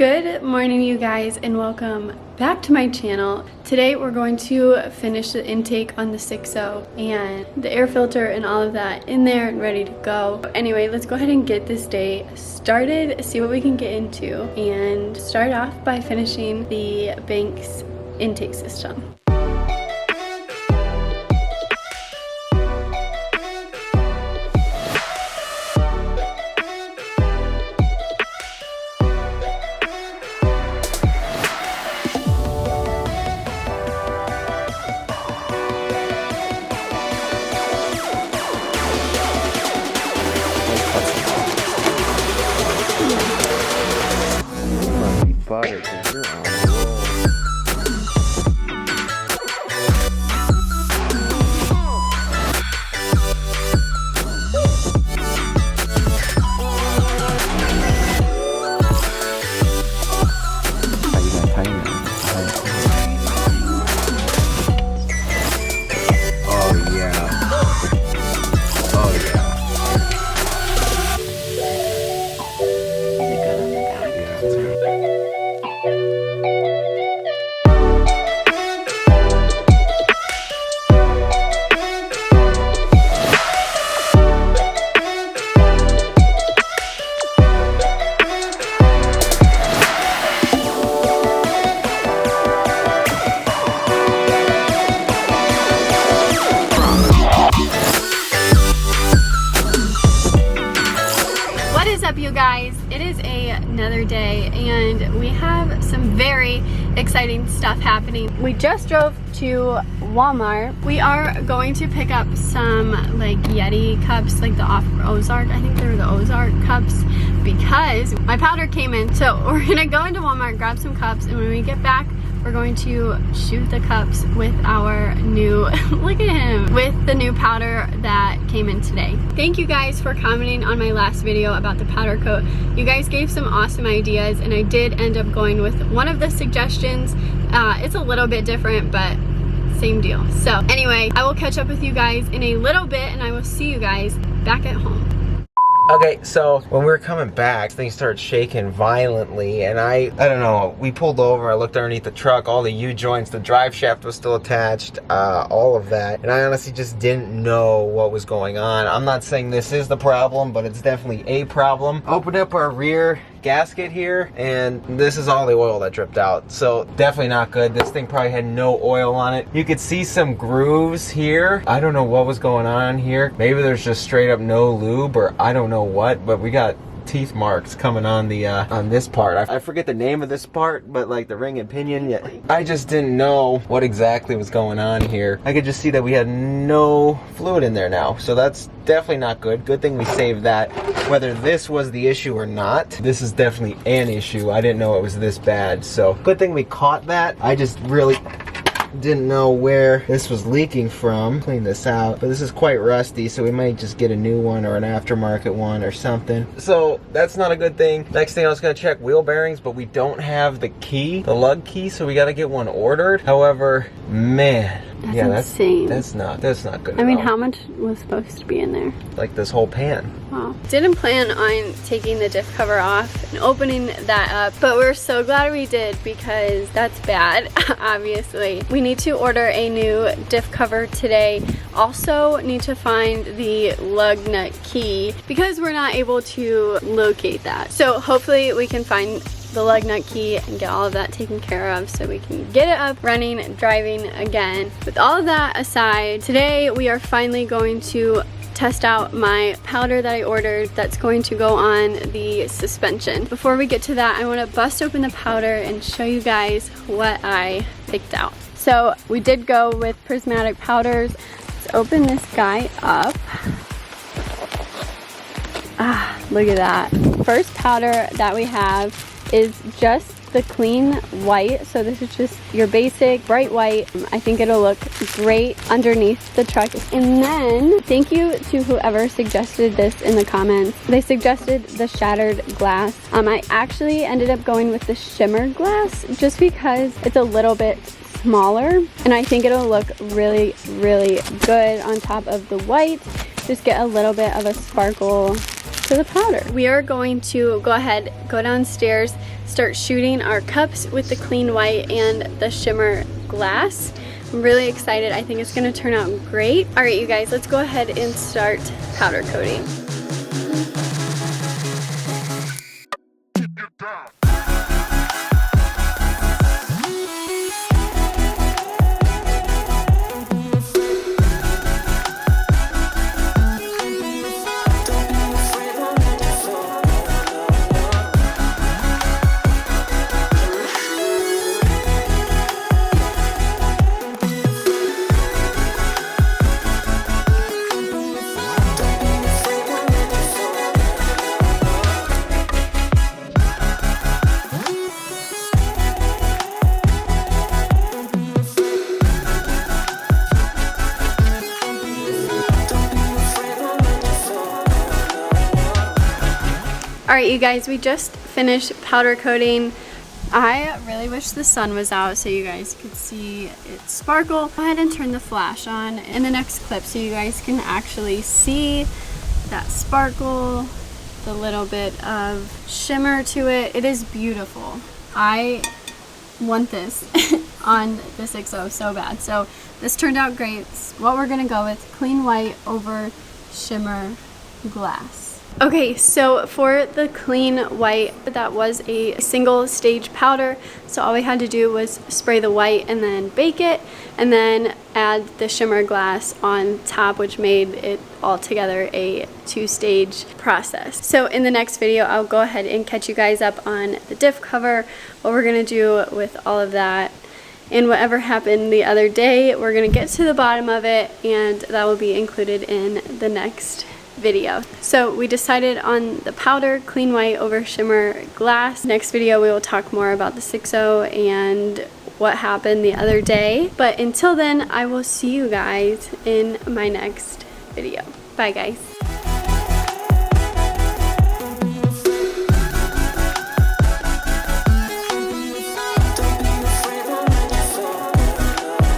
Good morning, you guys, and welcome back to my channel. Today we're going to finish the intake on the 6.0 and the air filter and all of that in there and ready to go. Anyway, let's go ahead and get this day started, see what we can get into, and start off by finishing the Banks intake system. Butter, 'cause you're on a roll. How you gonna time it? Oh yeah. Oh yeah. Is it good on the back? Yeah, that's good. What is up, you guys? It is another day and we have some very exciting stuff happening. We just drove to Walmart. We are going to pick up some like Yeti cups, like the off Ozark. I think they're the Ozark cups because my powder came in. So we're gonna go into Walmart, grab some cups, and when we get back, we're going to shoot the cups with our new, look at him, with the new powder that came in today. Thank you guys for commenting on my last video about the powder coat. You guys gave some awesome ideas and I did end up going with one of the suggestions. It's a little bit different, but same deal. So anyway, I will catch up with you guys in a little bit and I will see you guys back at home. Okay, so when we were coming back, things started shaking violently, and I don't know, we pulled over, I looked underneath the truck, all the U-joints, the drive shaft was still attached, all of that, and I honestly just didn't know what was going on. I'm not saying this is the problem, but it's definitely a problem. Opened up our rear gasket here, and this is all the oil that dripped out, so definitely not good. This thing probably had no oil on it. You could see some grooves here. I don't know what was going on here. Maybe there's just straight up no lube, or I don't know what, but we got teeth marks coming on the on this part. I forget the name of this part, but like the ring and pinion. Yeah, I just didn't know what exactly was going on here. I could just see that we had no fluid in there now, so that's definitely not good. Good thing we saved that. Whether this was the issue or not, this is definitely an issue. I didn't know it was this bad, so good thing we caught that. I just really didn't know where this was leaking from. Clean this out, but this is quite rusty, so we might just get a new one or an aftermarket one or something. So that's not a good thing. Next thing, I was gonna check wheel bearings, but we don't have the key, the lug key, so we gotta get one ordered. However, man, That's yeah, insane. that's not good. I mean, at all. how much was supposed to be in there? Like this whole pan. Wow. Didn't plan on taking the diff cover off and opening that up, but we're so glad we did because that's bad, obviously. We need to order a new diff cover today. Also need to find the lug nut key because we're not able to locate that. So hopefully we can find the lug nut key and get all of that taken care of so we can get it up, running, driving again. With all of that aside, today we are finally going to test out my powder that I ordered that's going to go on the suspension. Before we get to that, I want to bust open the powder and show you guys what I picked out. So we did go with prismatic powders. Let's open this guy up. Ah, look at that. First powder that we have is just the clean white. So this is just your basic bright white. I think it'll look great underneath the truck. And then thank you to whoever suggested this in the comments. They suggested the shattered glass. I actually ended up going with the shimmer glass just because it's a little bit smaller and I think it'll look really, really good on top of the white. Just get a little bit of a sparkle to the powder. We are going to go ahead, go downstairs, start shooting our cups with the clean white and the shimmer glass. I'm really excited. I think it's gonna turn out great. All right, you guys, let's go ahead and start powder coating. Alright, you guys, we just finished powder coating. I really wish the sun was out so you guys could see it sparkle. Go ahead and turn the flash on in the next clip so you guys can actually see that sparkle, the little bit of shimmer to it. It is beautiful. I want this on the 6.0 so bad. So this turned out great. It's what we're gonna go with, clean white over shimmer glass. Okay, so for the clean white, that was a single stage powder. So all we had to do was spray the white and then bake it, and then add the shimmer glass on top, which made it all together a 2-stage process. So in the next video, I'll go ahead and catch you guys up on the diff cover, what we're gonna do with all of that, and whatever happened the other day. We're gonna get to the bottom of it, and that will be included in the next video. So we decided on the powder, clean white over shimmer glass. Next video we will talk more about the 6.0 and what happened the other day. But until then, I will see you guys in my next video. Bye guys.